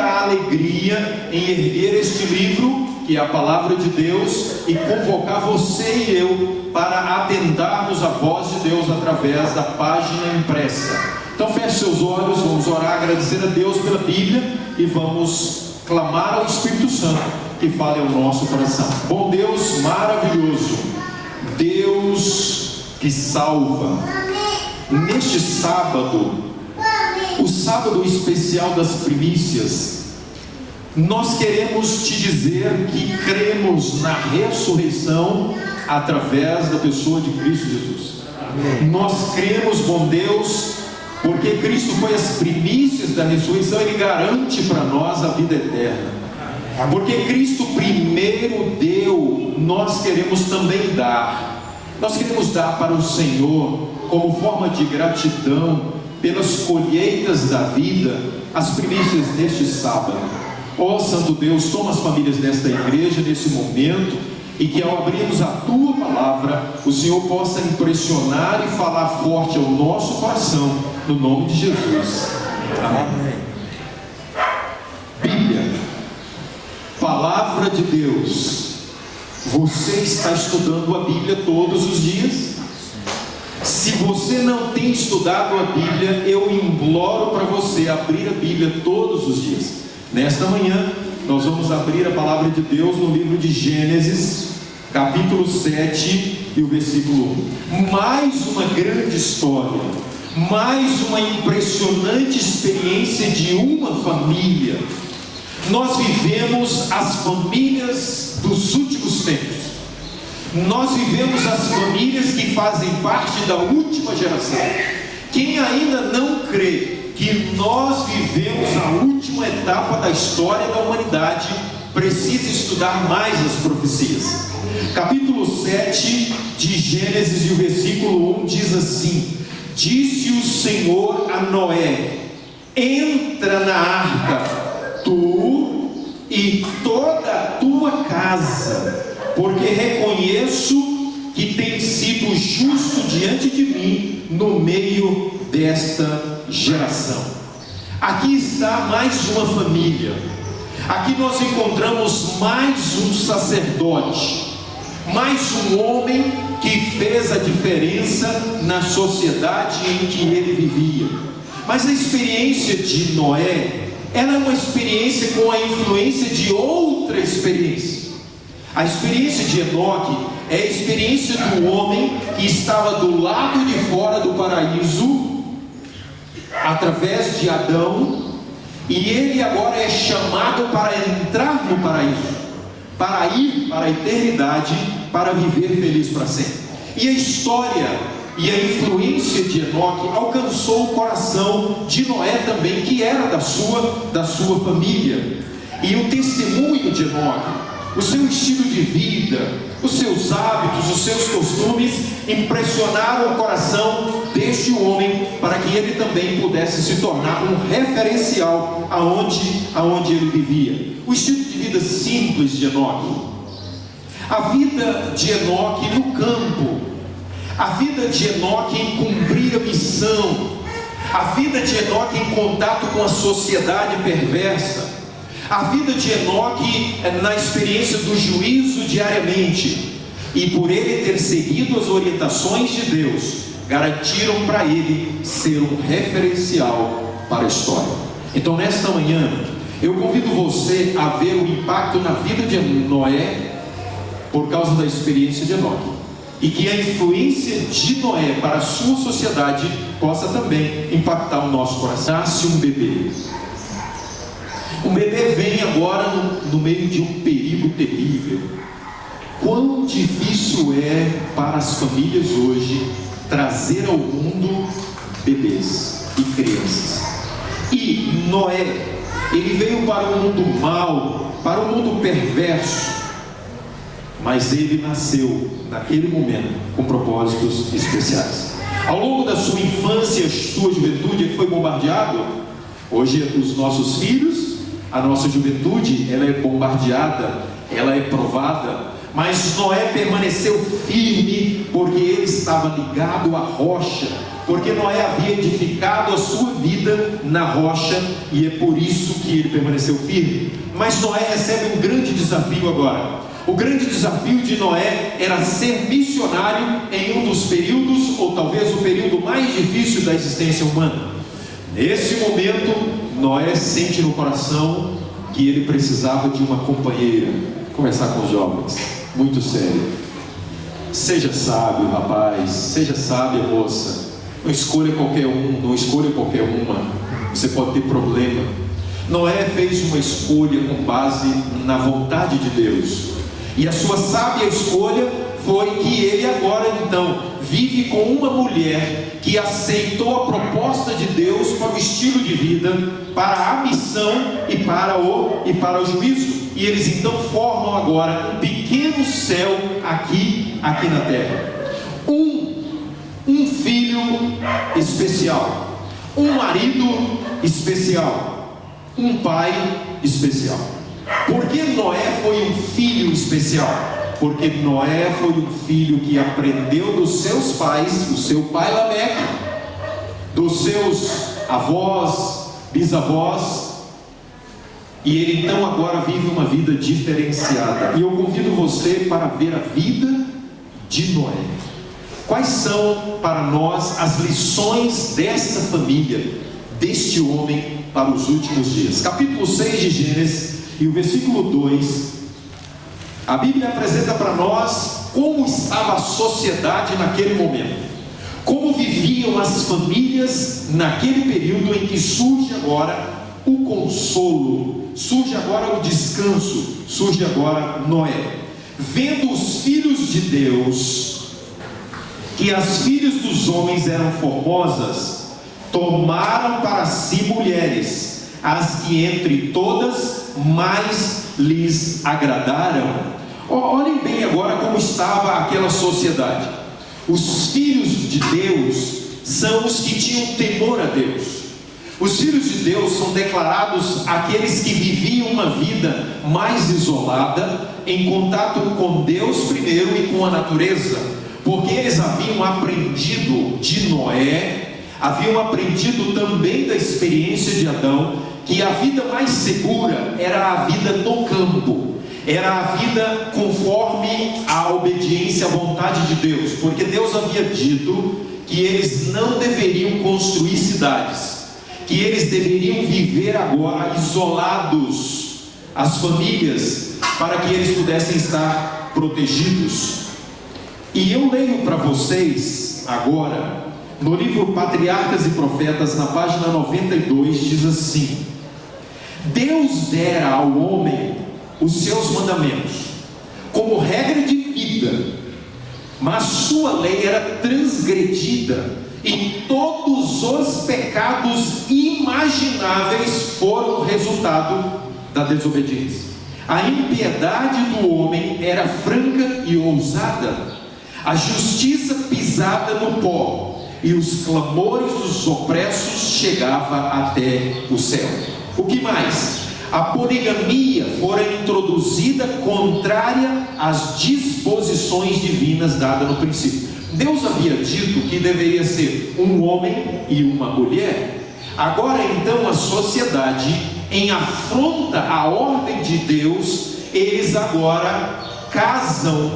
muita alegria em erguer este livro, que é a Palavra de Deus, e convocar você e eu para atentarmos a voz de Deus através da página impressa. Então feche seus olhos, vamos orar, agradecer a Deus pela Bíblia e vamos clamar ao Espírito Santo que fale ao nosso coração. Bom Deus maravilhoso, Deus que salva, neste sábado, o sábado especial das primícias, nós queremos te dizer que cremos na ressurreição através da pessoa de Cristo Jesus. Amém. Nós cremos, bom Deus, porque Cristo foi as primícias da ressurreição, Ele garante para nós a vida eterna. Porque Cristo primeiro deu, nós queremos também dar. Nós queremos dar para o Senhor, como forma de gratidão pelas colheitas da vida, as primícias deste sábado. Ó Santo Deus, toma as famílias desta igreja nesse momento, e que ao abrirmos a Tua Palavra, o Senhor possa impressionar e falar forte ao nosso coração, no nome de Jesus. Amém. Bíblia, Palavra de Deus. Você está estudando a Bíblia todos os dias? Se você não tem estudado a Bíblia, eu imploro para você abrir a Bíblia todos os dias. Nesta manhã, nós vamos abrir a Palavra de Deus no livro de Gênesis, capítulo 7 e o versículo 1. Mais uma grande história, mais uma impressionante experiência de uma família. Nós vivemos as famílias dos últimos tempos. Nós vivemos as famílias que fazem parte da última geração. Quem ainda não crê que nós vivemos a última etapa da história da humanidade, precisa estudar mais as profecias. Capítulo 7 de Gênesis e o versículo 1 diz assim: disse o Senhor a Noé: entra na arca, tu e toda a tua casa, porque reconheço que tem sido justo diante de mim no meio desta geração. Aqui está mais uma família. Aqui nós encontramos mais um sacerdote, mais um homem que fez a diferença na sociedade em que ele vivia. Mas a experiência de Noé, ela é uma experiência com a influência de outra experiência. A experiência de Enoque é a experiência do homem que estava do lado de fora do paraíso, através de Adão, e ele agora é chamado para entrar no paraíso, para ir para a eternidade, para viver feliz para sempre. E a história e a influência de Enoque alcançou o coração de Noé também, que era da sua família. E o testemunho de Enoque, o seu estilo de vida, os seus hábitos, os seus costumes impressionaram o coração deste homem, para que ele também pudesse se tornar um referencial aonde ele vivia. O estilo de vida simples de Enoque, a vida de Enoque no campo, a vida de Enoque em cumprir a missão, a vida de Enoque em contato com a sociedade perversa, a vida de Enoque na experiência do juízo diariamente. E por ele ter seguido as orientações de Deus, garantiram para ele ser um referencial para a história. Então nesta manhã, eu convido você a ver o impacto na vida de Noé, por causa da experiência de Enoque, e que a influência de Noé para a sua sociedade possa também impactar o nosso coração. Nasce um bebê. Um bebê vem agora no meio de um perigo terrível. Quão difícil é para as famílias hoje trazer ao mundo bebês e crianças. E Noé, ele veio para um mundo mau, para um mundo perverso, mas ele nasceu naquele momento com propósitos especiais. Ao longo da sua infância, sua juventude, ele foi bombardeado. Hoje os nossos filhos, a nossa juventude, ela é bombardeada, ela é provada, mas Noé permaneceu firme, porque ele estava ligado à rocha, porque Noé havia edificado a sua vida na rocha, e é por isso que ele permaneceu firme. Mas Noé recebe um grande desafio agora. O grande desafio de Noé era ser missionário em um dos períodos, ou talvez o período mais difícil da existência humana. Nesse momento, Noé sente no coração que ele precisava de uma companheira. Vou conversar com os jovens, muito sério. Seja sábio, rapaz, seja sábia, moça. Não escolha qualquer um, não escolha qualquer uma. Você pode ter problema. Noé fez uma escolha com base na vontade de Deus. E a sua sábia escolha foi que ele agora então vive com uma mulher que aceitou a proposta de Deus para o estilo de vida, para a missão e para o juízo. E eles então formam agora um pequeno céu aqui na terra. Um filho especial, um marido especial, um pai especial. Por que Noé foi um filho especial? Porque Noé foi um filho que aprendeu dos seus pais, do seu pai Lameque, dos seus avós, bisavós, e ele então agora vive uma vida diferenciada. E eu convido você para ver a vida de Noé. Quais são para nós as lições desta família, deste homem para os últimos dias? Capítulo 6 de Gênesis e o versículo 2, a Bíblia apresenta para nós como estava a sociedade naquele momento, como viviam as famílias naquele período em que surge agora o consolo, surge agora o descanso, surge agora Noé. Vendo os filhos de Deus que as filhas dos homens eram formosas, tomaram para si mulheres, as que entre todas mais lhes agradaram. Olhem bem agora como estava aquela sociedade. Os filhos de Deus são os que tinham temor a Deus. Os filhos de Deus são declarados aqueles que viviam uma vida mais isolada, em contato com Deus primeiro e com a natureza, porque eles haviam aprendido de Noé, haviam aprendido também da experiência de Adão, que a vida mais segura era a vida no campo, era a vida conforme a obediência à vontade de Deus, porque Deus havia dito que eles não deveriam construir cidades, que eles deveriam viver agora isolados, as famílias, para que eles pudessem estar protegidos. E eu leio para vocês agora, no livro Patriarcas e Profetas, na página 92, diz assim: Deus dera ao homem os seus mandamentos como regra de vida, mas sua lei era transgredida, e todos os pecados imagináveis foram o resultado da desobediência. A impiedade do homem era franca e ousada, a justiça pisada no pó, e os clamores dos opressos chegavam até o céu. O que mais? A poligamia fora introduzida contrária às disposições divinas dadas no princípio. Deus havia dito que deveria ser um homem e uma mulher. Agora então a sociedade, em afronta à ordem de Deus, eles agora casam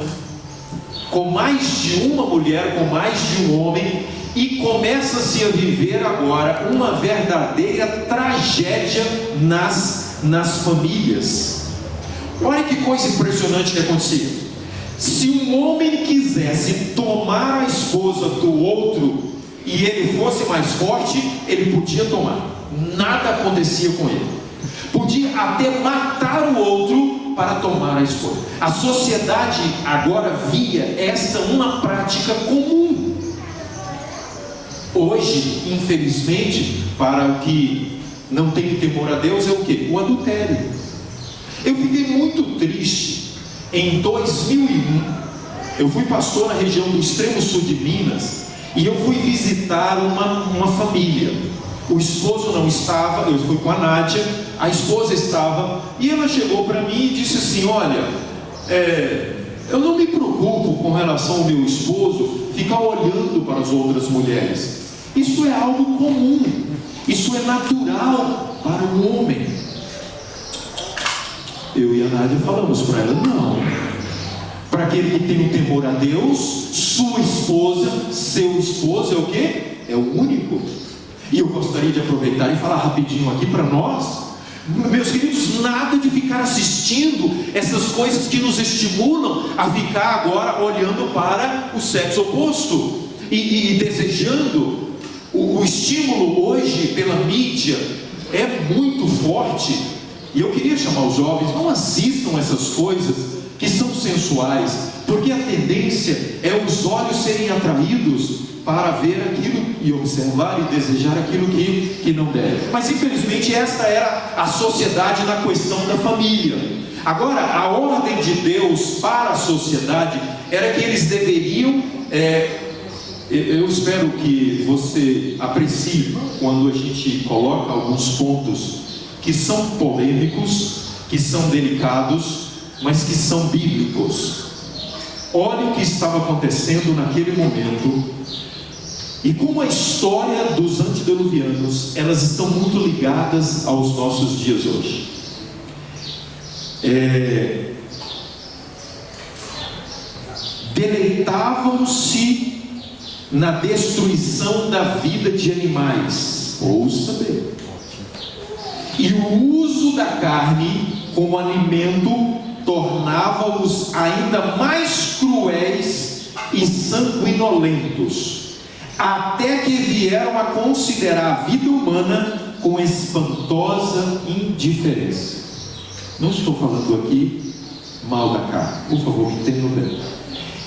com mais de uma mulher, com mais de um homem, e começa-se a viver agora uma verdadeira tragédia nas famílias. Olha que coisa impressionante que acontecia. Se um homem quisesse tomar a esposa do outro e ele fosse mais forte, ele podia tomar, nada acontecia com ele, podia até matar o outro para tomar a esposa. A sociedade agora via esta uma prática comum. Hoje, infelizmente, para o que não tem temor a Deus, é o que? O adultério. Eu fiquei muito triste. Em 2001, eu fui pastor na região do extremo sul de Minas, e eu fui visitar uma família. O esposo não estava, eu fui com a Nádia, a esposa estava, e ela chegou para mim e disse assim: olha, eu não me preocupo com relação ao meu esposo ficar olhando para as outras mulheres. Isso é algo comum, isso é natural para o homem. Eu e a Nádia falamos para ela: não, para aquele que tem o temor a Deus, sua esposa, seu esposo é o quê? É o único. E eu gostaria de aproveitar e falar rapidinho aqui para nós, meus queridos, nada de ficar assistindo essas coisas que nos estimulam a ficar agora olhando para o sexo oposto e desejando. O estímulo hoje pela mídia é muito forte, e eu queria chamar os jovens: não assistam essas coisas que são sensuais, porque a tendência é os olhos serem atraídos para ver aquilo e observar e desejar aquilo que não deve. Mas infelizmente esta era a sociedade na questão da família. Agora, a ordem de Deus para a sociedade era que eles deveriam, eu espero que você aprecie quando a gente coloca alguns pontos que são polêmicos, que são delicados, mas que são bíblicos. Olha o que estava acontecendo naquele momento. E como a história dos antediluvianos, elas estão muito ligadas aos nossos dias hoje. Deleitavam-se na destruição da vida de animais. Ouça bem. E o uso da carne como alimento tornava-os ainda mais cruéis e sanguinolentos, até que vieram a considerar a vida humana com espantosa indiferença. Não estou falando aqui mal da carne, por favor, me entendam bem.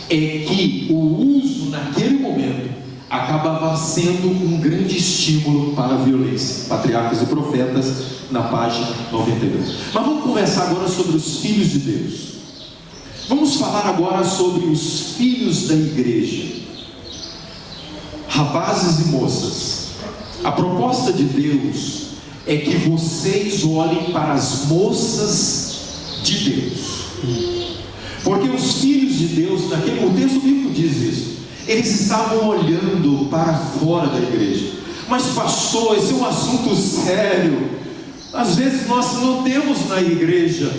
É que o uso naquele momento acabava sendo um grande estímulo para a violência. Patriarcas e Profetas, na página 92. Mas vamos conversar agora sobre os filhos de Deus. Vamos falar agora sobre os filhos da igreja. Rapazes e moças, a proposta de Deus é que vocês olhem para as moças de Deus, porque os filhos de Deus, o texto bíblico diz isso, eles estavam olhando para fora da igreja. Mas pastor, esse é um assunto sério, às vezes nós não temos na igreja.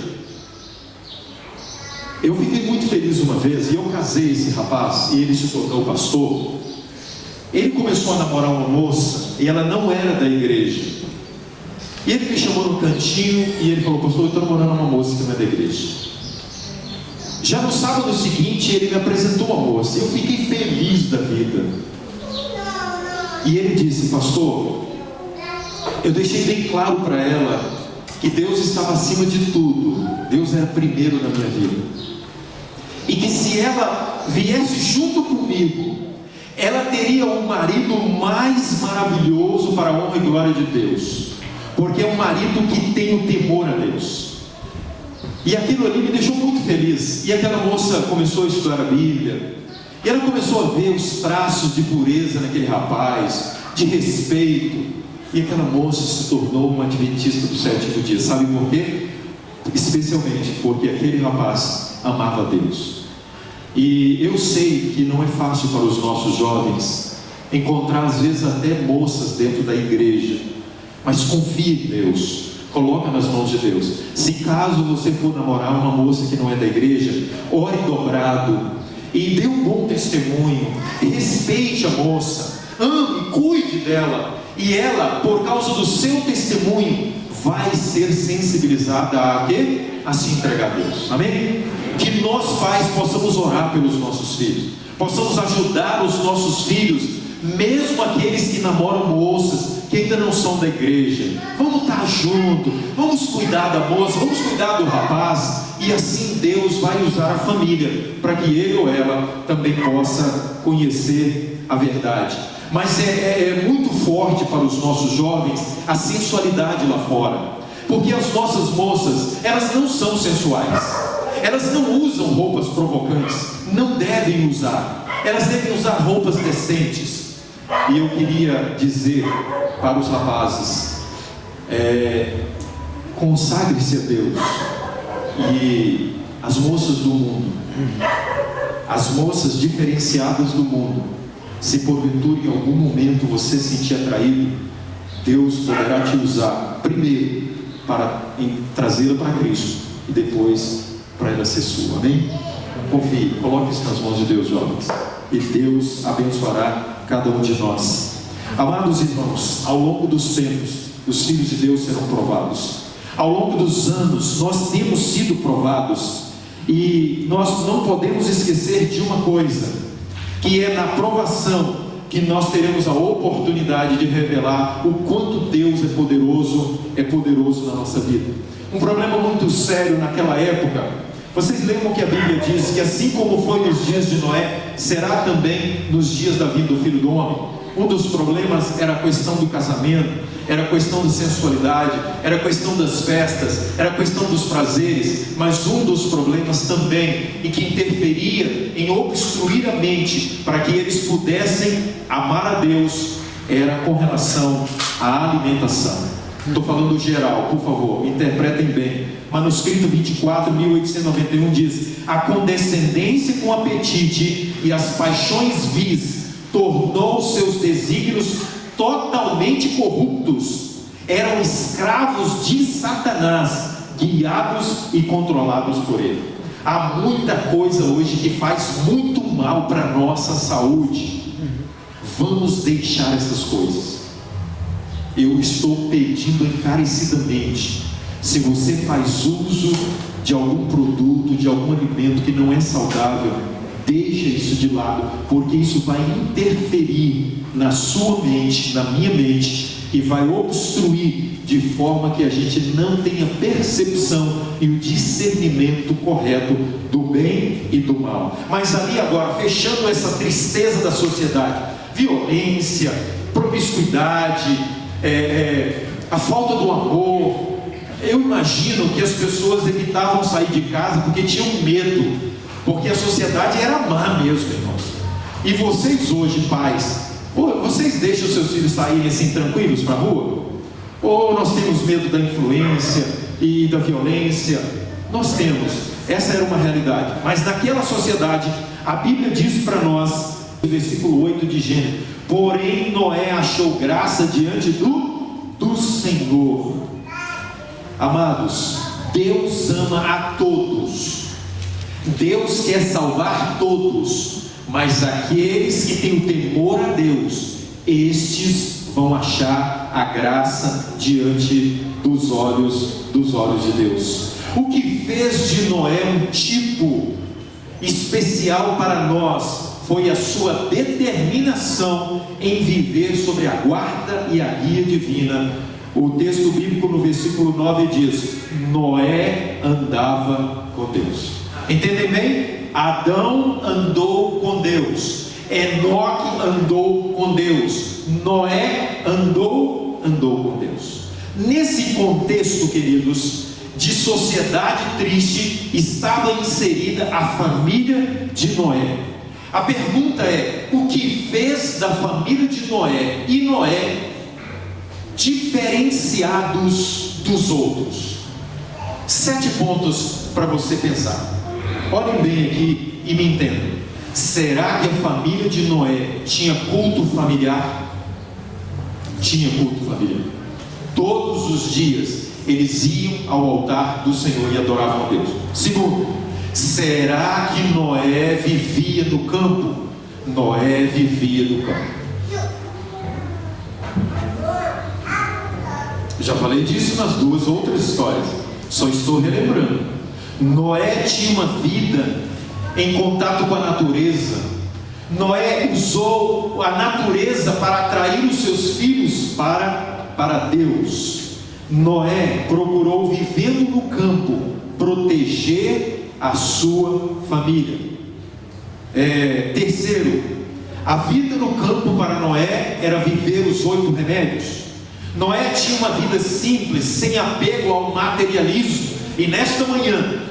Eu fiquei muito feliz uma vez, e eu casei esse rapaz, e ele se tornou pastor. Ele começou a namorar uma moça, e ela não era da igreja. E ele me chamou no cantinho, e ele falou: pastor, eu estou namorando uma moça que não é da igreja. Já no sábado seguinte, ele me apresentou a moça, e eu fiquei feliz da vida. E ele disse: pastor, eu deixei bem claro para ela que Deus estava acima de tudo, Deus era primeiro na minha vida, e que se ela viesse junto comigo, ela teria um marido mais maravilhoso para a honra e glória de Deus, porque é um marido que tem o temor a Deus. E aquilo ali me deixou muito feliz. E aquela moça começou a estudar a Bíblia, e ela começou a ver os traços de pureza naquele rapaz, de respeito. E aquela moça se tornou uma adventista do sétimo dia. Sabe por quê? Especialmente porque aquele rapaz amava a Deus. E eu sei que não é fácil para os nossos jovens encontrar às vezes até moças dentro da igreja, mas confie em Deus, coloca nas mãos de Deus. Se caso você for namorar uma moça que não é da igreja, ore dobrado e dê um bom testemunho, respeite a moça, ame, cuide dela, e ela, por causa do seu testemunho, vai ser sensibilizada a quê? A se entregar a Deus. Amém? Que nós pais possamos orar pelos nossos filhos, possamos ajudar os nossos filhos, mesmo aqueles que namoram moças que ainda não são da igreja. Vamos estar junto, vamos cuidar da moça, vamos cuidar do rapaz, e assim Deus vai usar a família para que ele ou ela também possa conhecer a verdade. Mas é muito forte para os nossos jovens a sensualidade lá fora, porque as nossas moças, elas não são sensuais, elas não usam roupas provocantes, não devem usar, elas devem usar roupas decentes. E eu queria dizer para os rapazes: consagre-se a Deus. E as moças do mundo, as moças diferenciadas do mundo, Se porventura em algum momento você se sentir atraído, Deus poderá te usar primeiro para trazê-la para Cristo e depois para ela ser sua. Amém? Confie, coloque isso nas mãos de Deus, jovens, e Deus abençoará cada um de nós. Amados irmãos, ao longo dos tempos, os filhos de Deus serão provados. Ao longo dos anos, nós temos sido provados, e nós não podemos esquecer de uma coisa, que é na provação que nós teremos a oportunidade de revelar o quanto Deus é poderoso na nossa vida. Um problema muito sério naquela época, vocês lembram que a Bíblia diz que assim como foi nos dias de Noé, será também nos dias da vinda do Filho do Homem? Um dos problemas era a questão do casamento, era a questão da sensualidade, era a questão das festas, era a questão dos prazeres, mas um dos problemas também, e que interferia em obstruir a mente para que eles pudessem amar a Deus, era com relação à alimentação. Estou falando geral, por favor, interpretem bem. Manuscrito 24, 1891 diz: a condescendência com apetite e as paixões vis tornou seus desígnios totalmente corruptos. Eram escravos de Satanás, guiados e controlados por ele. Há muita coisa hoje que faz muito mal para a nossa saúde. Vamos deixar essas coisas. Eu estou pedindo encarecidamente, se você faz uso de algum produto, de algum alimento que não é saudável, deixa isso de lado, porque isso vai interferir na sua mente, na minha mente, e vai obstruir de forma que a gente não tenha percepção e o discernimento correto do bem e do mal. Mas ali agora, fechando essa tristeza da sociedade, violência, promiscuidade, a falta do amor, eu imagino que as pessoas evitavam sair de casa porque tinham medo, porque a sociedade era má mesmo, irmãos. E vocês hoje, pais, vocês deixam os seus filhos saírem assim tranquilos para a rua? Ou nós temos medo da influência e da violência? Nós temos, essa era uma realidade. Mas naquela sociedade, a Bíblia diz para nós, no versículo 8 de Gênesis: porém Noé achou graça diante do Senhor. Amados, Deus ama a todos, Deus quer salvar todos, mas aqueles que têm o temor a Deus, estes vão achar a graça diante dos olhos de Deus. O que fez de Noé um tipo especial para nós foi a sua determinação em viver sobre a guarda e a guia divina. O texto bíblico no versículo 9 diz: Noé andava com Deus. Entendem bem? Adão andou com Deus, Enoque andou com Deus, Noé andou com Deus. Nesse contexto, queridos, de sociedade triste, estava inserida a família de Noé. A pergunta é: o que fez da família de Noé e Noé diferenciados dos outros? 7 pontos para você pensar. Olhem bem aqui e me entendam. Será que a família de Noé tinha culto familiar? Tinha culto familiar. Todos os dias eles iam ao altar do Senhor e adoravam a Deus. Segundo, será que Noé vivia no campo? Noé vivia no campo. Já falei disso nas 2 outras histórias, só estou relembrando. Noé tinha uma vida em contato com a natureza. Noé usou a natureza para atrair os seus filhos para Deus. Noé procurou, vivendo no campo, proteger a sua família. Terceiro, a vida no campo para Noé era viver os 8 remédios. Noé tinha uma vida simples, sem apego ao materialismo. E nesta manhã,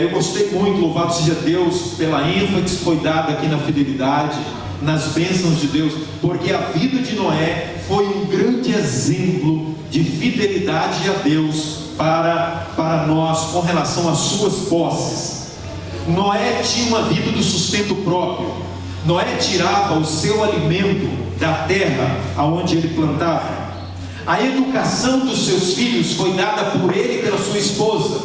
eu gostei muito, louvado seja Deus, pela ênfase que foi dada aqui na fidelidade, nas bênçãos de Deus, porque a vida de Noé foi um grande exemplo de fidelidade a Deus para nós, com relação às suas posses. Noé tinha uma vida do sustento próprio. Noé tirava o seu alimento da terra aonde ele plantava. A educação dos seus filhos foi dada por ele e pela sua esposa.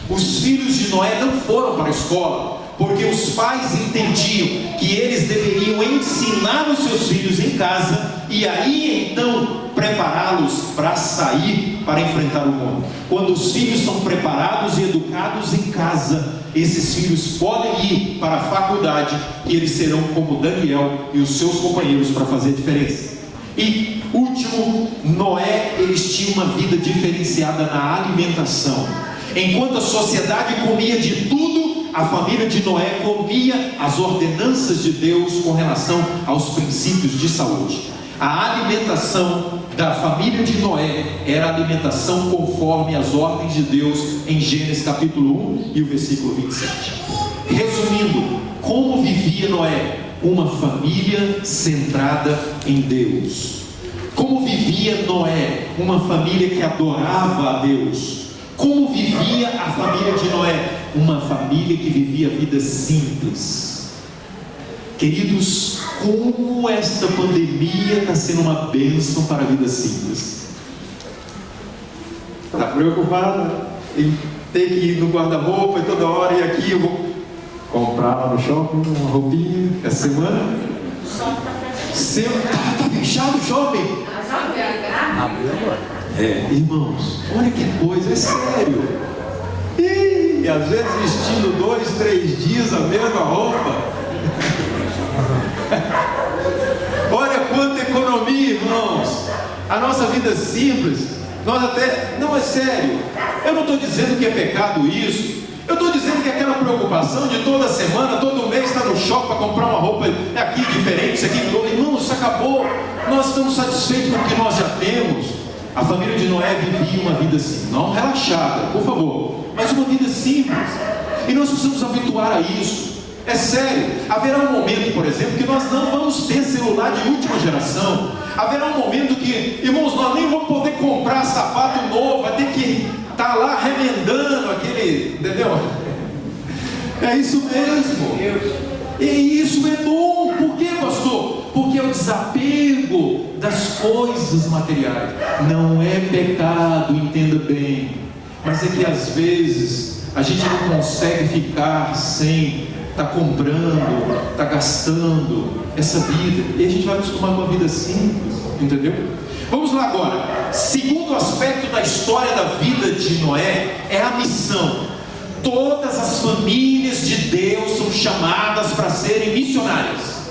Os filhos de Noé não foram para a escola, porque os pais entendiam que eles deveriam ensinar os seus filhos em casa e aí então prepará-los para sair para enfrentar o mundo. Quando os filhos são preparados e educados em casa, esses filhos podem ir para a faculdade e eles serão como Daniel e os seus companheiros para fazer diferença. E último, Noé, eles tinham uma vida diferenciada na alimentação. Enquanto a sociedade comia de tudo, a família de Noé comia as ordenanças de Deus com relação aos princípios de saúde. A alimentação da família de Noé era a alimentação conforme as ordens de Deus em Gênesis capítulo 1 e o versículo 27. Resumindo, como vivia Noé? Uma família centrada em Deus. Como vivia Noé? Uma família que adorava a Deus. Como vivia a família de Noé? Uma família que vivia vida simples. Queridos, como esta pandemia está sendo uma bênção para a vida simples. Está preocupado em ter que ir no guarda-roupa e toda hora e aqui eu vou comprar lá no shopping uma roupinha essa semana? Está fechado o shopping? Abriu agora. Irmãos, olha que coisa, é sério. E às vezes vestindo 2, 3 dias a mesma roupa. Olha quanta economia, irmãos. A nossa vida simples, nós até, não é sério. Eu não estou dizendo que é pecado isso. Eu estou dizendo que aquela preocupação de toda semana, todo mês estar no shopping para comprar uma roupa aqui diferente, isso aqui, irmãos, isso acabou. Nós estamos satisfeitos com o que nós já temos. A família de Noé vivia uma vida assim, não relaxada, por favor, mas uma vida simples. E nós precisamos habituar a isso. É sério, haverá um momento, por exemplo, que nós não vamos ter celular de última geração. Haverá um momento que, irmãos, nós nem vamos poder comprar sapato novo, vai ter que estar lá remendando aquele, entendeu? É isso mesmo. E isso é bom. Por quê, pastor? Porque é o desapego das coisas materiais. Não é pecado, entenda bem. Mas é que às vezes a gente não consegue ficar sem estar comprando, estar gastando essa vida. E a gente vai acostumar com uma vida simples, entendeu? Vamos lá agora. Segundo aspecto da história da vida de Noé é a missão. Todas as famílias de Deus são chamadas para serem missionárias.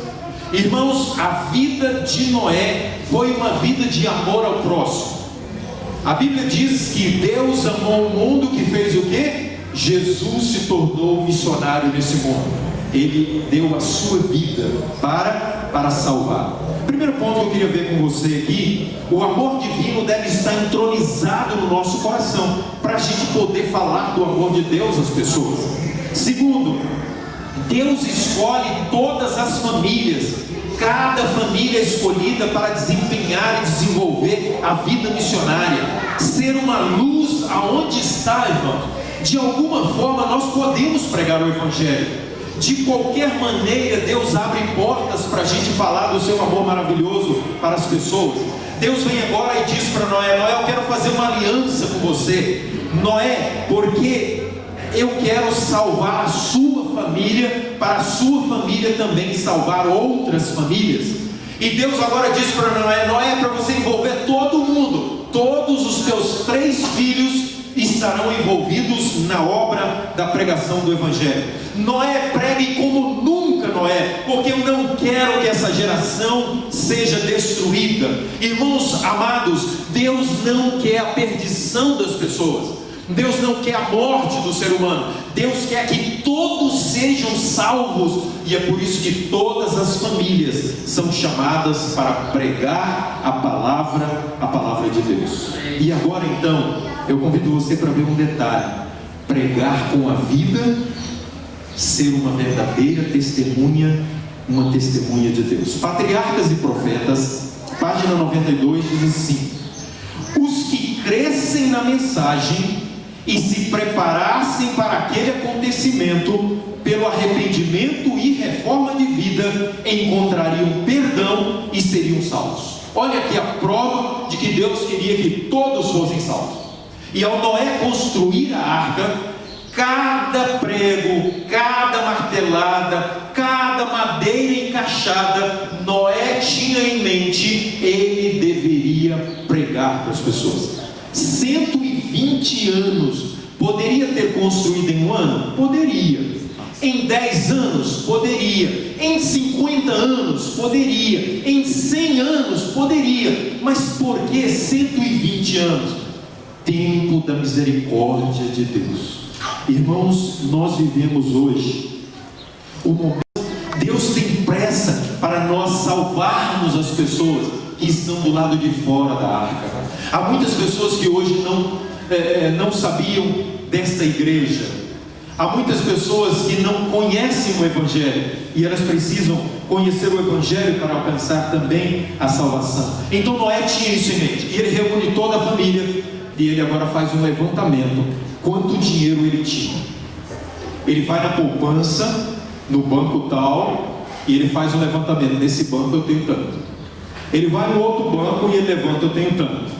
Irmãos, a vida de Noé foi uma vida de amor ao próximo. A Bíblia diz que Deus amou o mundo, que fez o quê? Jesus se tornou missionário nesse mundo. Ele deu a sua vida para salvar. Primeiro ponto que eu queria ver com você aqui: o amor divino deve estar entronizado no nosso coração, para a gente poder falar do amor de Deus às pessoas. Segundo, Deus escolhe todas as famílias, cada família é escolhida para desempenhar e desenvolver a vida missionária, ser uma luz aonde está, irmão. De alguma forma nós podemos pregar o Evangelho. De qualquer maneira, Deus abre portas para a gente falar do seu amor maravilhoso para as pessoas. Deus vem agora e diz para Noé: Noé, eu quero fazer uma aliança com você, Noé, porque eu quero salvar a sua família, para a sua família também salvar outras famílias. E Deus agora diz para Noé: Noé, para você envolver todo mundo, todos os teus 3 filhos estarão envolvidos na obra da pregação do Evangelho. Noé, pregue como nunca, Noé, porque eu não quero que essa geração seja destruída. Irmãos amados, Deus não quer a perdição das pessoas. Deus não quer a morte do ser humano. Deus quer que todos sejam salvos. E é por isso que todas as famílias são chamadas para pregar a palavra de Deus. E agora então, eu convido você para ver um detalhe: pregar com a vida, ser uma verdadeira testemunha, uma testemunha de Deus. Patriarcas e Profetas, página 92, diz assim: os que crescem na mensagem e se preparassem para aquele acontecimento, pelo arrependimento e reforma de vida, encontrariam perdão e seriam salvos. Olha aqui a prova de que Deus queria que todos fossem salvos. E ao Noé construir a arca, cada prego, cada martelada, cada madeira encaixada, Noé tinha em mente, ele deveria pregar para as pessoas. 120 anos, poderia ter construído em um ano? Poderia. Em 10 anos? Poderia. Em 50 anos? Poderia. Em 100 anos? Poderia. Mas por que 120 anos? Tempo da misericórdia de Deus. Irmãos, nós vivemos hoje o momento. Deus tem pressa para nós salvarmos as pessoas que estão do lado de fora da arca. Há muitas pessoas que hoje não sabiam desta igreja. Há muitas pessoas que não conhecem o Evangelho, e elas precisam conhecer o Evangelho para alcançar também a salvação. Então Noé tinha isso em mente, e ele reúne toda a família, e ele agora faz um levantamento, quanto dinheiro ele tinha. Ele vai na poupança, no banco tal, e ele faz um levantamento, nesse banco eu tenho tanto. Ele vai no outro banco e ele levanta, eu tenho tanto.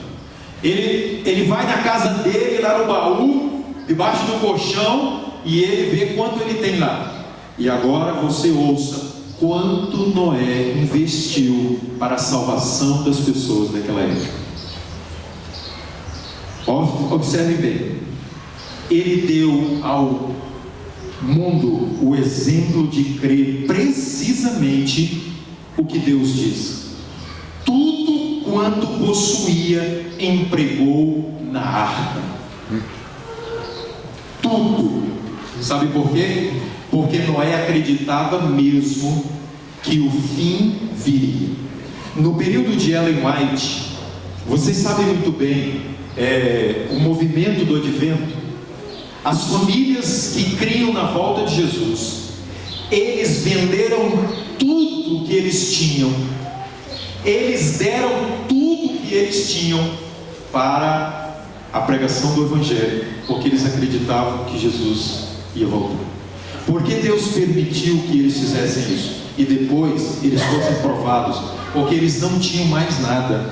Ele vai na casa dele, lá no baú, debaixo do colchão, e ele vê quanto ele tem lá. E agora você ouça quanto Noé investiu para a salvação das pessoas naquela época. Observe bem, ele deu ao mundo o exemplo de crer precisamente o que Deus diz. Tudo quanto possuía empregou na arca. Tudo. Sabe por quê? Porque Noé acreditava mesmo que o fim viria. No período de Ellen White, vocês sabem muito bem, o movimento do advento, as famílias que criam na volta de Jesus, eles venderam tudo que eles tinham, eles deram tudo que eles tinham para a pregação do Evangelho, porque eles acreditavam que Jesus ia voltar. Porque Deus permitiu que eles fizessem isso, e depois eles fossem provados, porque eles não tinham mais nada,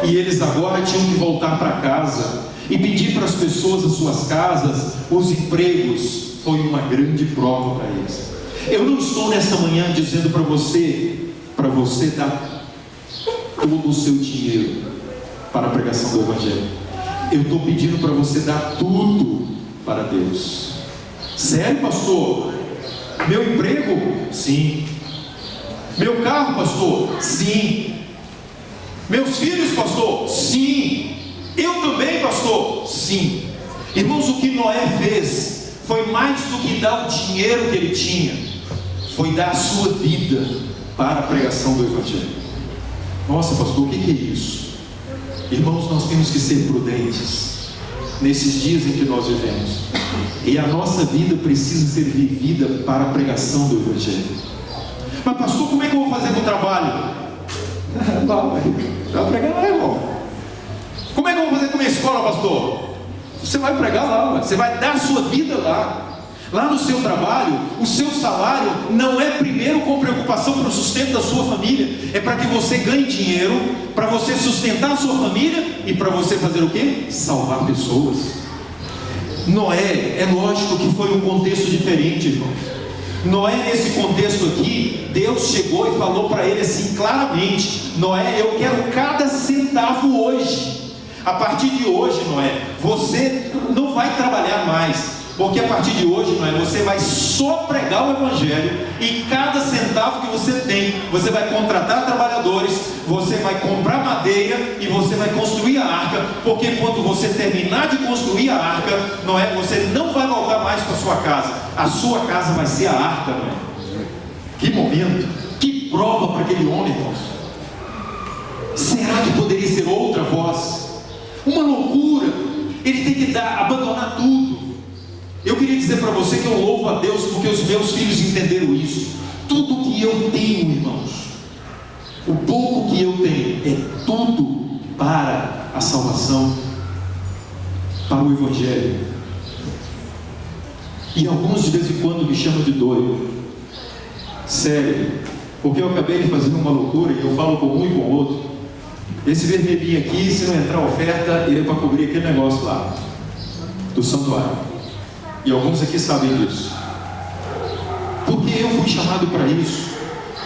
e eles agora tinham que voltar para casa e pedir para as pessoas as suas casas, os empregos. Foi uma grande prova para eles. Eu não estou nessa manhã dizendo para você dar todo o seu dinheiro para a pregação do Evangelho. Eu estou pedindo para você dar tudo para Deus. Sério, pastor? Meu emprego? Sim. Meu carro, pastor? Sim. Meus filhos, pastor? Sim. Eu também, pastor? Sim. Irmãos, o que Noé fez foi mais do que dar o dinheiro que ele tinha, foi dar a sua vida para a pregação do Evangelho. Nossa, pastor, o que é isso? Irmãos, nós temos que ser prudentes nesses dias em que nós vivemos, e a nossa vida precisa ser vivida para a pregação do Evangelho. Mas pastor, como é que eu vou fazer no trabalho? Não, vai pregar lá, irmão. Como é que eu vou fazer com a minha escola, pastor? Você vai pregar lá, você vai dar a sua vida lá. Lá no seu trabalho, o seu salário não é primeiro com preocupação para o sustento da sua família, é para que você ganhe dinheiro, para você sustentar a sua família e para você fazer o quê? Salvar pessoas. Noé, é lógico que foi um contexto diferente, irmãos. Noé, nesse contexto aqui, Deus chegou e falou para ele assim claramente: Noé, eu quero cada centavo hoje. A partir de hoje, Noé, você não vai trabalhar mais, porque a partir de hoje, Noé, você vai só pregar o Evangelho, e cada centavo que você tem, você vai contratar trabalhadores, você vai comprar madeira e você vai construir a arca, porque quando você terminar de construir a arca, Noé, você não vai voltar mais para a sua casa, a sua casa vai ser a arca, Noé. Que momento, que prova para aquele homem, irmãos. Será que poderia ser outra voz? Uma loucura. Ele tem que abandonar tudo. Eu queria dizer para você que eu louvo a Deus porque os meus filhos entenderam isso. Tudo que eu tenho, irmãos, o pouco que eu tenho, é tudo para a salvação, para o Evangelho. E alguns de vez em quando me chamam de doido. Sério. Porque eu acabei de fazer uma loucura e eu falo com um e com o outro. Esse vermelhinho aqui, se não entrar oferta, ele é para cobrir aquele negócio lá do santuário. E alguns aqui sabem disso. Porque eu fui chamado para isso.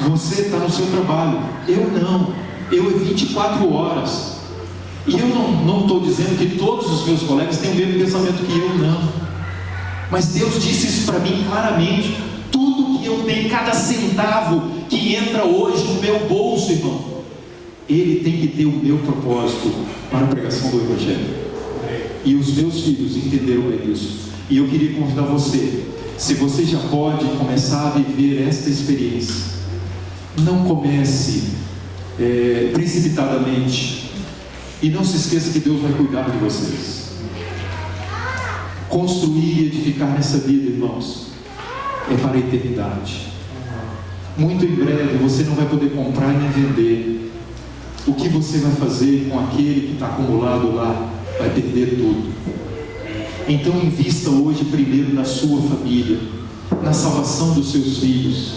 Você está no seu trabalho. Eu não. Eu é 24 horas. E eu não estou dizendo que todos os meus colegas têm o mesmo pensamento que eu, não. Mas Deus disse isso para mim claramente. Tudo que eu tenho, cada centavo que entra hoje no meu bolso, irmão, ele tem que ter o meu propósito para a pregação do Evangelho. E os meus filhos entenderam bem isso. E eu queria convidar você, se você já pode começar a viver esta experiência, não comece precipitadamente. E não se esqueça que Deus vai cuidar de vocês. Construir e edificar nessa vida, irmãos, é para a eternidade. Muito em breve você não vai poder comprar nem vender. O que você vai fazer com aquele que está acumulado lá? Vai perder tudo. Então invista hoje primeiro na sua família, na salvação dos seus filhos.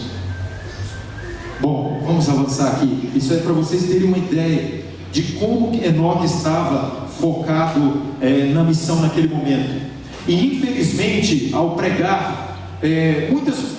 Bom, vamos avançar aqui. Isso é para vocês terem uma ideia de como Enoque estava focado na missão naquele momento. E infelizmente, ao pregar,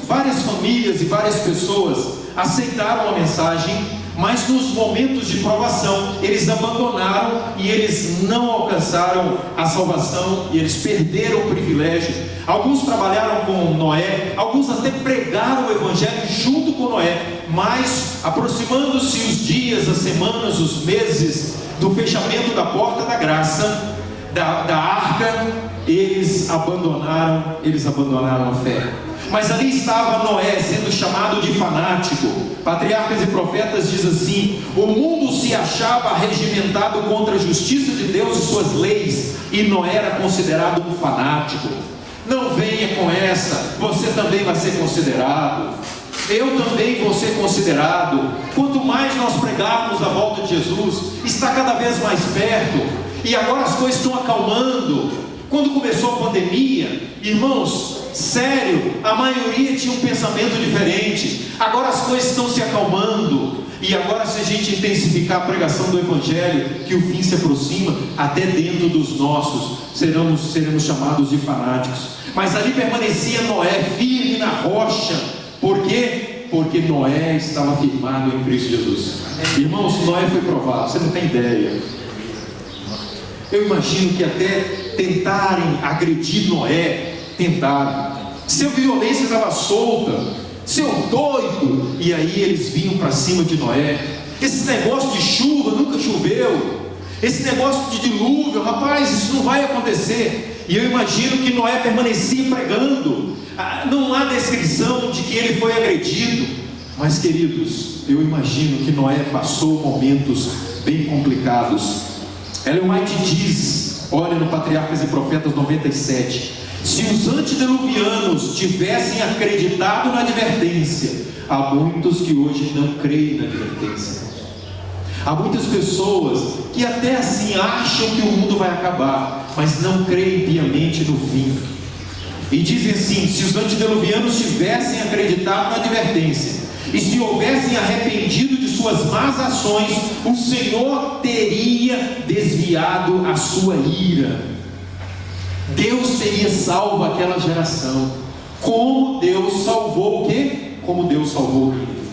várias famílias e várias pessoas aceitaram a mensagem, mas nos momentos de provação eles abandonaram e eles não alcançaram a salvação e eles perderam o privilégio. Alguns trabalharam com Noé, alguns até pregaram o Evangelho junto com Noé, mas aproximando-se os dias, as semanas, os meses do fechamento da porta da graça, da arca, eles abandonaram a fé. Mas ali estava Noé sendo chamado de fanático. Patriarcas e Profetas diz assim: o mundo se achava regimentado contra a justiça de Deus e suas leis, e Noé era considerado um fanático. Não venha com essa, você também vai ser considerado, eu também vou ser considerado. Quanto mais nós pregarmos a volta de Jesus, está cada vez mais perto, e agora as coisas estão acalmando. Quando começou a pandemia, irmãos, sério, a maioria tinha um pensamento diferente. Agora as coisas estão se acalmando. E agora, se a gente intensificar a pregação do Evangelho, que o fim se aproxima, até dentro dos nossos seremos chamados de fanáticos. Mas ali permanecia Noé firme na rocha. Por quê? Porque Noé estava firmado em Cristo Jesus. Irmãos, Noé foi provado, você não tem ideia. Eu imagino que até tentarem agredir Noé, tentaram. Seu violência estava solta, seu doido. E aí eles vinham para cima de Noé. Esse negócio de chuva nunca choveu. Esse negócio de dilúvio, rapaz, isso não vai acontecer. E eu imagino que Noé permanecia pregando. Não há descrição de que ele foi agredido. Mas, queridos, eu imagino que Noé passou momentos bem complicados. Ellen White diz, olha no Patriarcas e Profetas 97, se os antediluvianos tivessem acreditado na advertência, há muitos que hoje não creem na advertência. Há muitas pessoas que até assim acham que o mundo vai acabar, mas não creem piamente no fim. E dizem assim, se os antediluvianos tivessem acreditado na advertência, e se houvessem arrependido de suas más ações, o Senhor teria desviado a sua ira. Deus teria salvo aquela geração. Como Deus salvou o quê? Como Deus salvou o Nínive.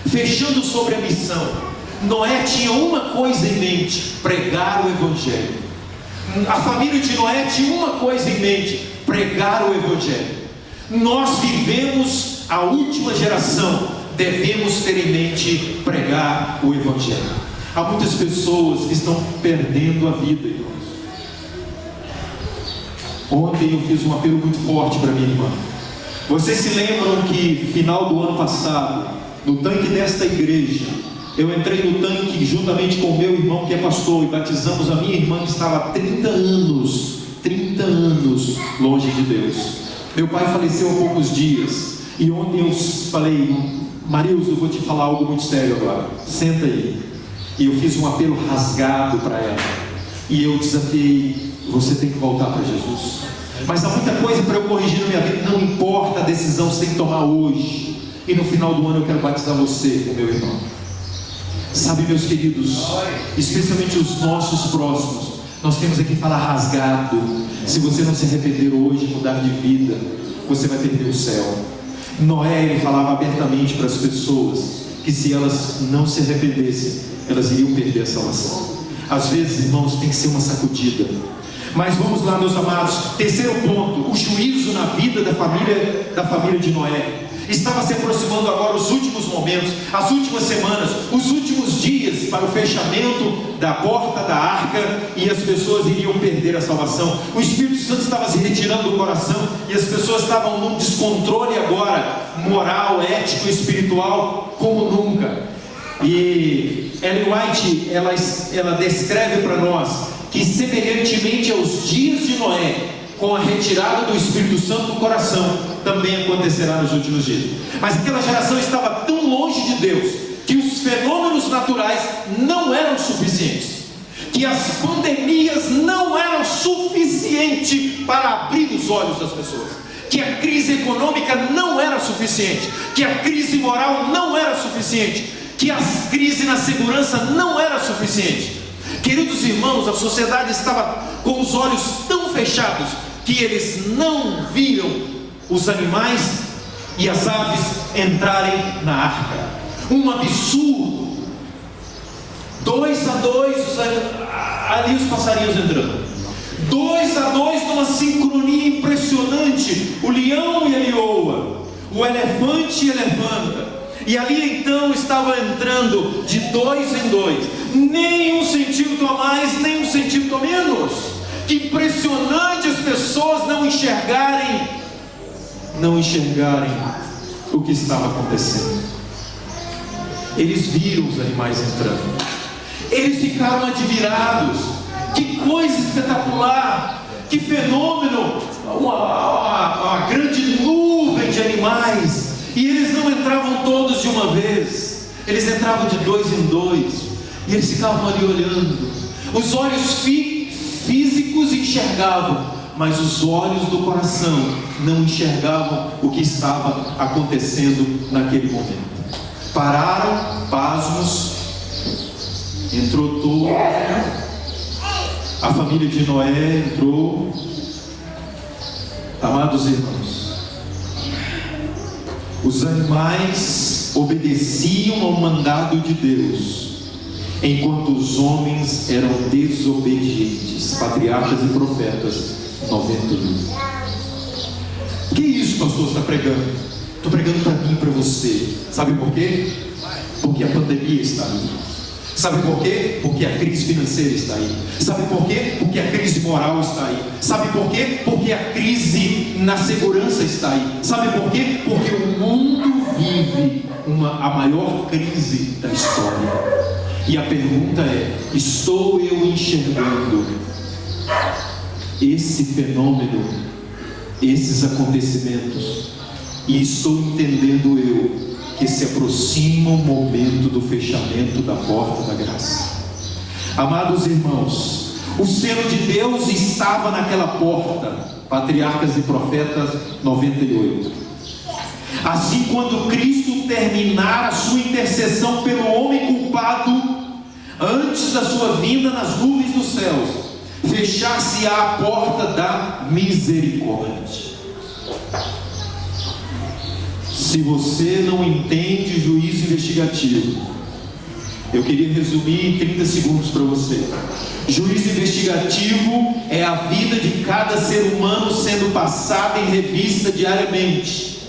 Fechando sobre a missão, Noé tinha uma coisa em mente: pregar o Evangelho. A família de Noé tinha uma coisa em mente: pregar o Evangelho. Nós vivemos a última geração, devemos ter em mente pregar o Evangelho. Há muitas pessoas que estão perdendo a vida, irmãos. Ontem eu fiz um apelo muito forte para minha irmã. Vocês se lembram que final do ano passado, no tanque desta igreja, eu entrei no tanque juntamente com o meu irmão que é pastor, e batizamos a minha irmã que estava há 30 anos longe de Deus. Meu pai faleceu há poucos dias, e ontem eu falei: Marilza, eu vou te falar algo muito sério agora, senta aí. E eu fiz um apelo rasgado para ela, e eu desafiei: você tem que voltar para Jesus. mas há muita coisa para eu corrigir na minha vida. Não importa, a decisão você tem que tomar hoje. E no final do ano eu quero batizar você, meu irmão. Sabe, meus queridos, especialmente os nossos próximos, nós temos aqui falar rasgado. Se você não se arrepender hoje, mudar de vida, você vai perder o céu. Noé, ele falava abertamente para as pessoas que se elas não se arrependessem, elas iriam perder a salvação. Às vezes, irmãos, tem que ser uma sacudida. Mas vamos lá, meus amados. Terceiro ponto: o juízo na vida da família de Noé. Estava se aproximando agora os últimos momentos, as últimas semanas, os últimos dias para o fechamento da porta da arca, e as pessoas iriam perder a salvação. O Espírito Santo estava se retirando do coração, e as pessoas estavam num descontrole agora, moral, ético, espiritual, como nunca. E Ellen White, ela descreve para nós que, semelhantemente aos dias de Noé, com a retirada do Espírito Santo do coração, também acontecerá nos últimos dias. Mas aquela geração estava tão longe de Deus, que os fenômenos naturais não eram suficientes, que as pandemias não eram suficientes para abrir os olhos das pessoas, que a crise econômica não era suficiente, que a crise moral não era suficiente, que a crise na segurança não era suficiente. Queridos irmãos, a sociedade estava com os olhos tão fechados que eles não viram os animais e as aves entrarem na arca. Um absurdo. 2 a 2, ali os passarinhos entrando. 2 a 2 numa sincronia impressionante. O leão e a leoa, o elefante e a elefanta. E ali então estava entrando de 2 em 2, nem 1 centímetro a mais, nem 1 centímetro a menos. Que impressionante as pessoas não enxergarem o que estava acontecendo. Eles viram os animais entrando, eles ficaram admirados. Que coisa espetacular, que fenômeno, uma grande nuvem de animais. E eles não entravam todos de uma vez, eles entravam de 2 em 2, e eles ficavam ali olhando. Os olhos físicos enxergavam, mas os olhos do coração não enxergavam o que estava acontecendo naquele momento. Pararam, pasmos, entrou todo, a família de Noé entrou. Amados irmãos, os animais obedeciam ao mandado de Deus, enquanto os homens eram desobedientes. Patriarcas e Profetas 91. Que isso, pastor, está pregando? Estou pregando para mim e para você. Sabe por quê? Porque a pandemia está aí. Sabe por quê? Porque a crise financeira está aí. Sabe por quê? Porque a crise moral está aí. Sabe por quê? Porque a crise na segurança está aí. Sabe por quê? Porque o mundo vive a maior crise da história. E a pergunta é: estou eu enxergando esse fenômeno, esses acontecimentos, e estou entendendo eu que se aproxima o momento do fechamento da porta da graça? Amados irmãos, o selo de Deus estava naquela porta. Patriarcas e Profetas 98. Assim, quando Cristo terminar a sua intercessão pelo homem culpado, antes da sua vinda nas nuvens dos céus, fechar-se-á a porta da misericórdia. Se você não entende juízo investigativo, eu queria resumir em 30 segundos para você. Juízo investigativo é a vida de cada ser humano sendo passada em revista diariamente.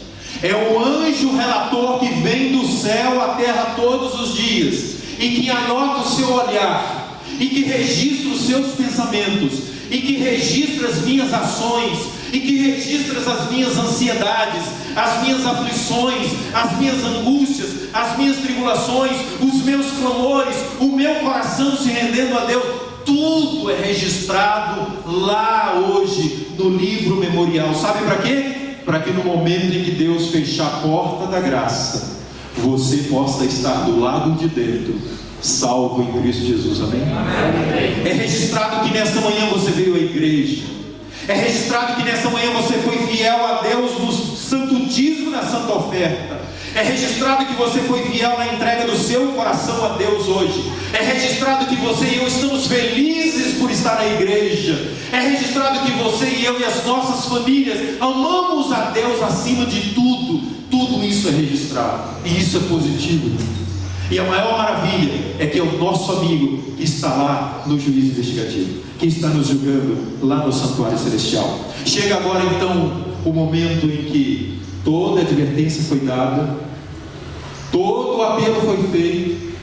É o anjo relator que vem do céu à terra todos os dias e que anota o seu olhar, e que registra os seus pensamentos, e que registra as minhas ações, e que registra as minhas ansiedades, as minhas aflições, as minhas angústias, as minhas tribulações, os meus clamores, o meu coração se rendendo a Deus. Tudo é registrado lá hoje no livro memorial. Sabe para quê? Para que no momento em que Deus fechar a porta da graça, você possa estar do lado de dentro, salvo em Cristo Jesus. Amém? Amém. É registrado que nesta manhã você veio à igreja. É registrado que nessa manhã você foi fiel a Deus no santo dízimo, na santa oferta. É registrado que você foi fiel na entrega do seu coração a Deus hoje. É registrado que você e eu estamos felizes por estar na igreja. É registrado que você e eu e as nossas famílias amamos a Deus acima de tudo. Tudo isso é registrado, e isso é positivo. E a maior maravilha é que é o nosso amigo que está lá no juízo investigativo, que está nos julgando lá no santuário celestial. Chega agora então o momento em que toda a advertência foi dada, todo o apelo foi feito.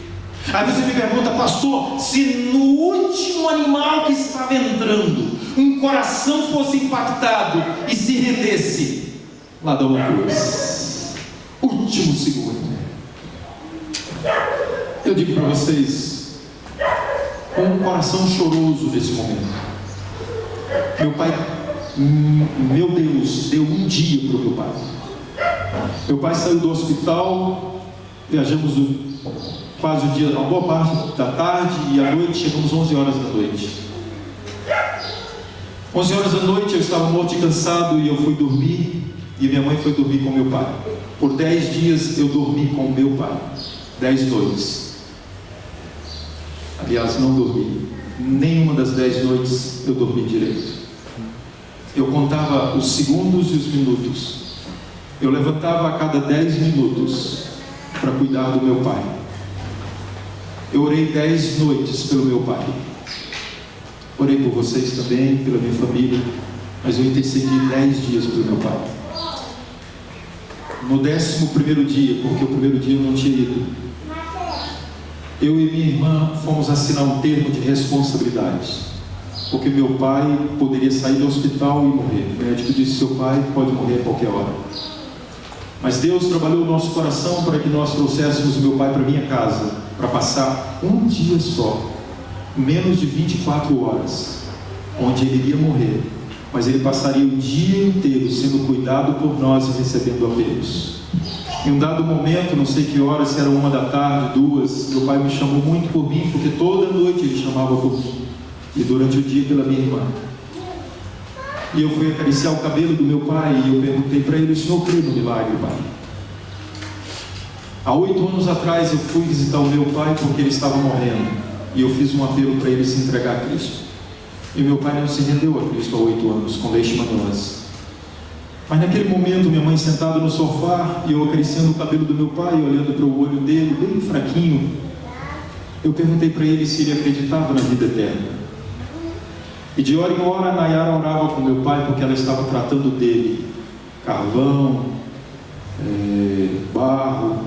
Aí você me pergunta, pastor, se no último animal que estava entrando, um coração fosse impactado e se rendesse, lá dá uma cruz, último segundo. Eu digo para vocês, com um coração choroso nesse momento, meu pai, meu Deus, deu um dia para o meu pai. Meu pai saiu do hospital, viajamos quase o dia, uma boa parte da tarde, e à noite chegamos 11 horas da noite. 11 horas da noite eu estava morto e cansado e eu fui dormir, e minha mãe foi dormir com meu pai. Por 10 dias eu dormi com meu pai, 10 noites. Aliás, não dormi, nenhuma das 10 noites eu dormi direito. Eu contava os segundos e os minutos. Eu levantava a cada 10 minutos para cuidar do meu pai. Eu orei 10 noites pelo meu pai. Orei por vocês também, pela minha família, mas eu intercedi 10 dias pelo meu pai. No 11º dia, porque o primeiro dia eu não tinha ido, eu e minha irmã fomos assinar um termo de responsabilidade, porque meu pai poderia sair do hospital e morrer. O médico disse: seu pai pode morrer a qualquer hora. Mas Deus trabalhou o nosso coração para que nós trouxéssemos meu pai para minha casa, para passar um dia só, menos de 24 horas, onde ele iria morrer, mas ele passaria o dia inteiro sendo cuidado por nós e recebendo apelos. Em um dado momento, não sei que horas, se era 1 da tarde, 2, meu pai me chamou muito por mim, porque toda noite ele chamava por mim, e durante o dia pela minha irmã. E eu fui acariciar o cabelo do meu pai e eu perguntei para ele: o senhor crê no milagre, pai? Há 8 anos atrás eu fui visitar o meu pai porque ele estava morrendo, e eu fiz um apelo para ele se entregar a Cristo. E meu pai não se rendeu a Cristo há 8 anos, com leishmaniose. Mas naquele momento, minha mãe sentada no sofá e eu acariciando o cabelo do meu pai, olhando para o olho dele, bem fraquinho, eu perguntei para ele se ele acreditava na vida eterna. E de hora em hora, a Nayara orava com meu pai, porque ela estava tratando dele. Carvão, barro.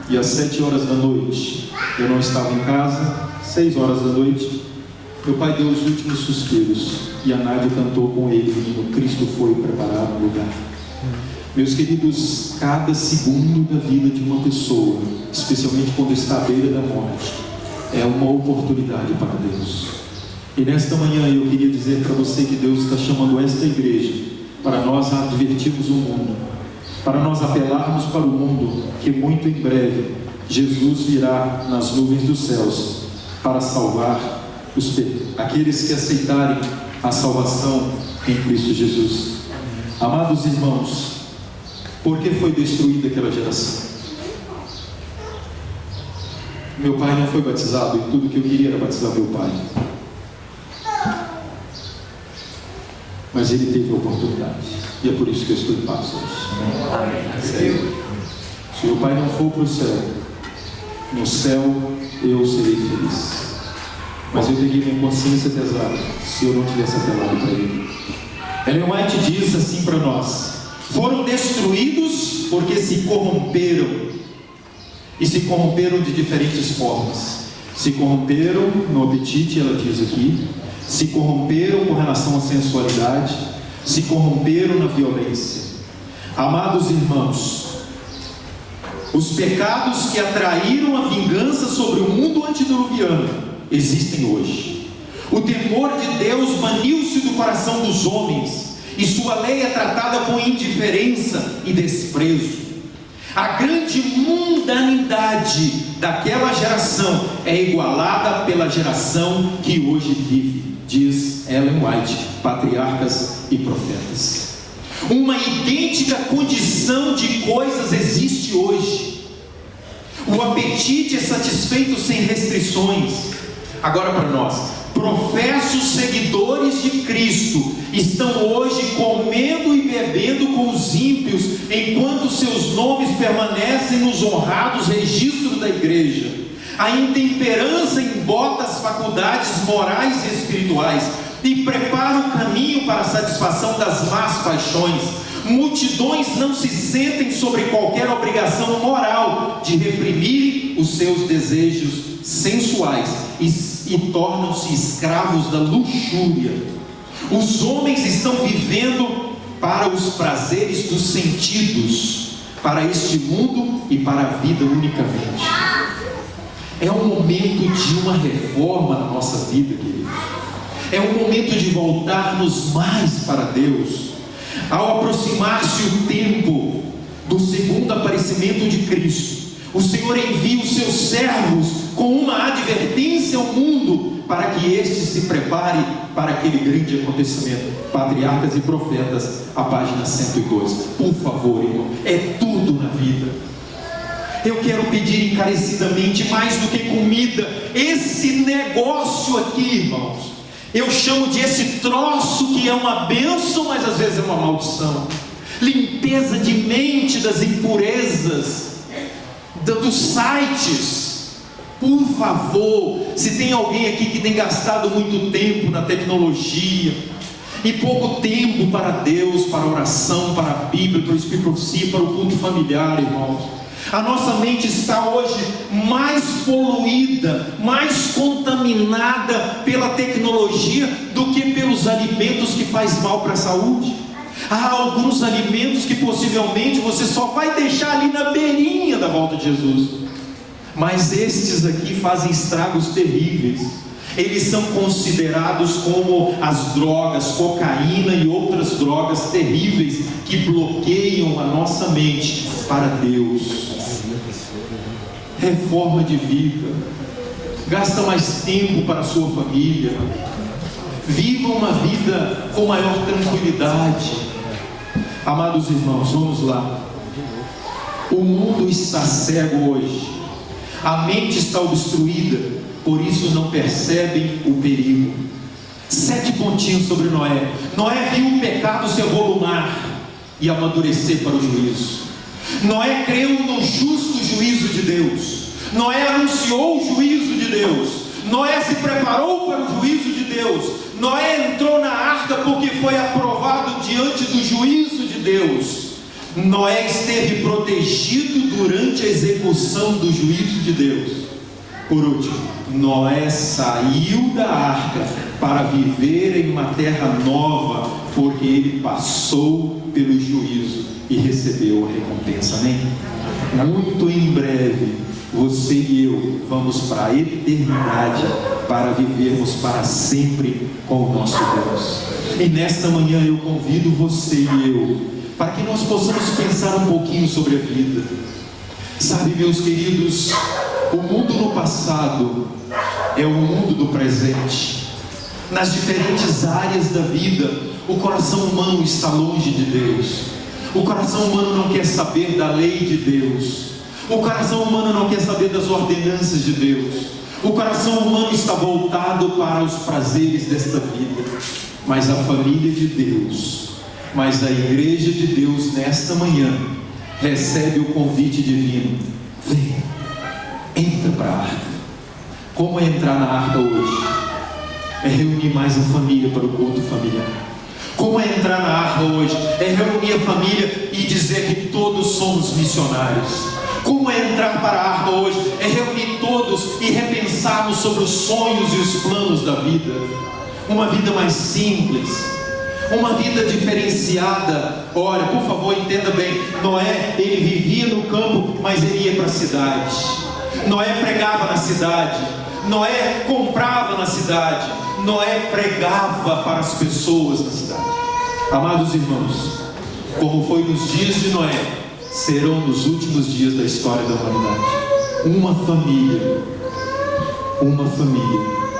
E às 7 horas da noite, eu não estava em casa, 6 horas da noite, meu pai deu os últimos suspiros, e a Nádia cantou com ele o hino Cristo foi preparar um lugar. Meus queridos, cada segundo da vida de uma pessoa, especialmente quando está à beira da morte, é uma oportunidade para Deus. E nesta manhã eu queria dizer para você que Deus está chamando esta igreja para nós advertirmos o mundo, para nós apelarmos para o mundo, que muito em breve Jesus virá nas nuvens dos céus para salvar aqueles que aceitarem a salvação em Cristo Jesus. Amados irmãos, por que foi destruída aquela geração? Meu pai não foi batizado e tudo que eu queria era batizar meu pai. Mas ele teve a oportunidade, e é por isso que eu estou em paz hoje. Amém. Se meu pai não for para o céu, no céu eu serei feliz. Mas eu peguei minha consciência pesada se eu não tivesse apelado para ele. Ellen White diz assim para nós: foram destruídos porque se corromperam. E se corromperam de diferentes formas. Se corromperam no apetite, ela diz aqui. Se corromperam com relação à sensualidade. Se corromperam na violência. Amados irmãos, os pecados que atraíram a vingança sobre o mundo antediluviano existem hoje. O temor de Deus baniu-se do coração dos homens, e sua lei é tratada com indiferença e desprezo. A grande mundanidade daquela geração é igualada pela geração que hoje vive. diz Ellen White, Patriarcas e Profetas. Uma idêntica condição de coisas existe hoje. O apetite é satisfeito sem restrições. Agora para nós, professos seguidores de Cristo estão hoje comendo e bebendo com os ímpios, enquanto seus nomes permanecem nos honrados registros da igreja. A intemperança embota as faculdades morais e espirituais e prepara o caminho para a satisfação das más paixões. Multidões não se sentem sobre qualquer obrigação moral de reprimirem os seus desejos sensuais e tornam-se escravos da luxúria. Os homens estão vivendo para os prazeres dos sentidos, para este mundo e para a vida unicamente. É um momento de uma reforma na nossa vida, queridos. É um momento de voltarmos mais para Deus. Ao aproximar-se o tempo do segundo aparecimento de Cristo, o Senhor envia os seus servos com uma advertência ao mundo, para que este se prepare para aquele grande acontecimento. Patriarcas e Profetas, a página 102. Por favor, irmão, é tudo na vida. Eu quero pedir encarecidamente, mais do que comida, esse negócio aqui, irmãos, eu chamo de esse troço que é uma bênção, mas às vezes é uma maldição. Limpeza de mente das impurezas dos sites. Por favor, se tem alguém aqui que tem gastado muito tempo na tecnologia e pouco tempo para Deus, para a oração, para a Bíblia, para o Espírito Profecia, para o culto familiar, irmãos, a nossa mente está hoje mais poluída, mais contaminada pela tecnologia do que pelos alimentos que faz mal para a saúde. Há alguns alimentos que possivelmente você só vai deixar ali na beirinha da volta de Jesus, mas estes aqui fazem estragos terríveis. Eles são considerados como as drogas, cocaína e outras drogas terríveis que bloqueiam a nossa mente para Deus. Reforma de vida, gasta mais tempo para a sua família, viva uma vida com maior tranquilidade. Amados irmãos, vamos lá. O mundo está cego hoje, a mente está obstruída, por isso não percebem o perigo. 7 pontinhos sobre Noé. Noé viu o pecado se avolumar e amadurecer para o juízo. Noé creu no justo juízo de Deus. Noé anunciou o juízo de Deus. Noé se preparou para o juízo de Deus. Noé entrou na arca porque foi aprovado diante do juízo de Deus. Noé esteve protegido durante a execução do juízo de Deus. Por último, Noé saiu da arca para viver em uma terra nova, porque ele passou pelo juízo e recebeu a recompensa. Amém? Muito em breve, você e eu vamos para a eternidade, para vivermos para sempre com o nosso Deus. E nesta manhã eu convido você e eu, para que nós possamos pensar um pouquinho sobre a vida. Sabe, meus queridos, o mundo no passado é o mundo do presente. Nas diferentes áreas da vida, o coração humano está longe de Deus. O coração humano não quer saber da lei de Deus. O coração humano não quer saber das ordenanças de Deus. O coração humano está voltado para os prazeres desta vida. Mas a família de Deus, mas a igreja de Deus nesta manhã recebe o convite divino. Vem, entra para a arca. Como é entrar na arca hoje? É reunir mais a família para o culto familiar. Como é entrar na arca hoje? É reunir a família e dizer que todos somos missionários. Como é entrar para a arca hoje? É reunir todos e repensarmos sobre os sonhos e os planos da vida. Uma vida mais simples, uma vida diferenciada. Olha, por favor, entenda bem. Noé, ele vivia no campo, mas ele ia para a cidade. Noé pregava na cidade. Noé comprava na cidade. Noé pregava para as pessoas na cidade. Amados irmãos, como foi nos dias de Noé, serão nos últimos dias da história da humanidade. Uma família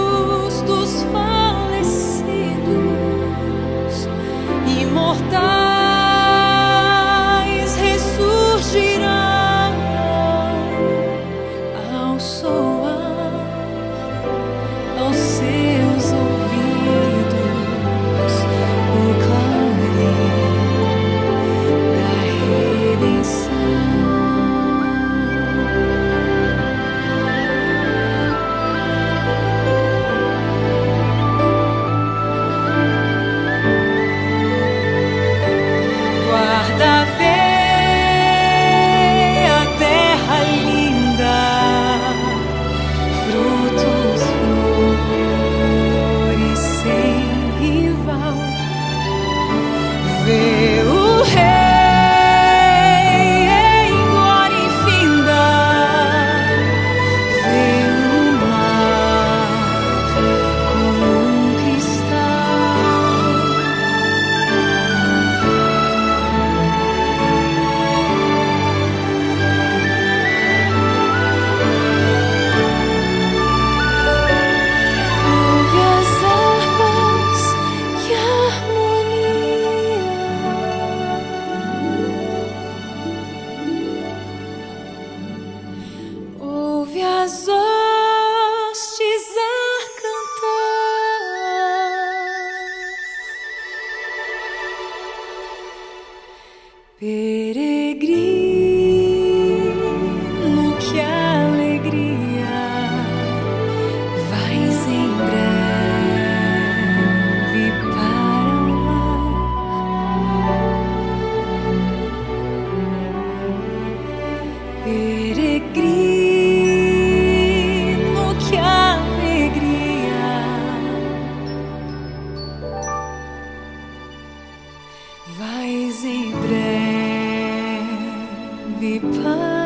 luz. das hostes a cantar. Peregrino, que alegria, vais em breve para o lar. Peregrino, que alegria, vais em breve para